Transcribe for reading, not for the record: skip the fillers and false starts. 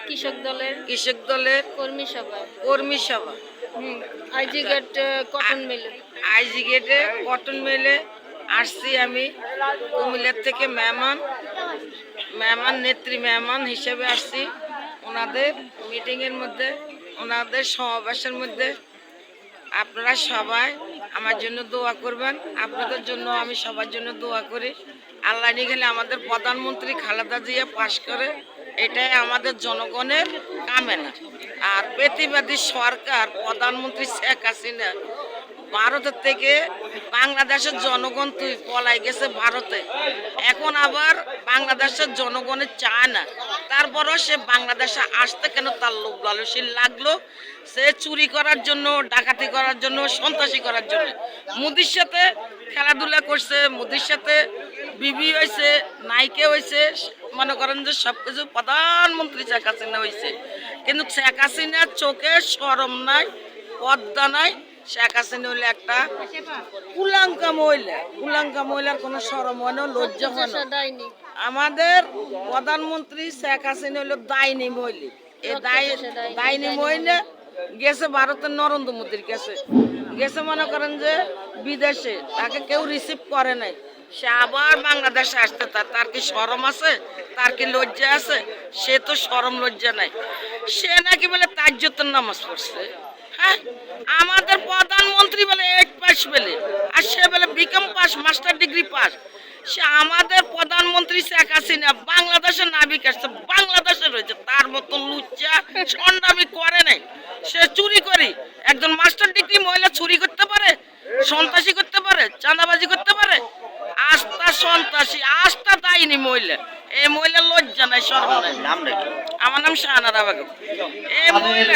কৃষক দলের কর্মী সভা আইজি গেট কটন মিলে আইজি গেটে কটন মিলে আসছি আমি কুমিল্লার থেকে মেহমান নেত্রী মেহমান হিসেবে আসছি ওনাদের মিটিংয়ের মধ্যে, ওনাদের সমাবেশের মধ্যে। আপনারা সবাই আমার জন্য দোয়া করবেন, আপনাদের জন্য আমি সবার জন্য দোয়া করি। আল্লাহ নিয়ে গেলে আমাদের প্রধানমন্ত্রী খালেদা জিয়া পাশ করে, এটাই আমাদের জনগণের কামনা। আর প্রতিবাদী সরকার প্রধানমন্ত্রী শেখ হাসিনা ভারতের থেকে বাংলাদেশের জনগণ তুই পলাই গেছে ভারতে, এখন আবার বাংলাদেশের জনগণের চায় না, তারপরও সে বাংলাদেশে আসতে কেন তার লোক লালসী লাগলো। সে চুরি করার জন্য, ডাকাতি করার জন্য, সন্ত্রাসী করার জন্য মোদির সাথে খেলাধুলা করছে, মোদির সাথে বিবি হয়েছে, নায়িকা হয়েছে, মনে করেন যে সবকিছু প্রধানমন্ত্রী শেখ হাসিনা হয়েছে। কিন্তু শেখ হাসিনার চোখে শরম নাই, পদ্মা নাই। শেখ হাসিনা হইলে একটা কুলাঙ্কা মহিলার কোনো শরম হয় না, লজ্জা হয় না। আমাদের প্রধানমন্ত্রী শেখ হাসিনা হইল দায়নি মহিলা। এই দায়নি মহিলা গেছে ভারতের নরেন্দ্র মোদীর কাছে, গেছে মনে করেন যে বিদেশে, তাকে কেউ রিসিভ করে নাই। সে আবার বাংলাদেশে আসতে তার কি শরম আছে? তার কি লজ্জা আছে? সে তো শরম লজ্জা নাই। সে নাকি বলে তাজ্জুদের নামাজ পড়ছে। হ্যাঁ, আমাদের প্রধানমন্ত্রী বলে 8 পাস বলে, আর সে বলে BCom pass, master degree pass. সে আমাদের প্রধানমন্ত্রী শেখ হাসিনা বাংলাদেশের নাবিক আসছে, বাংলাদেশে রয়েছে, তার মতো লুচ্চা সন্নাবি করে নাই। সে চুরি করি, একজন মাস্টার ডিগ্রি মহিলা চুরি করতে পারে, সন্ত্রাসী করতে পারে, চাঁদাবাজি করতে পারে? আস্থা সন্ত্রাসী, আস্থা দায়নি মহিলা। এই মহিলা লজ্জা নাই, শরম নাই। আমার নাম শাহানারা বেগম। এই মহিলা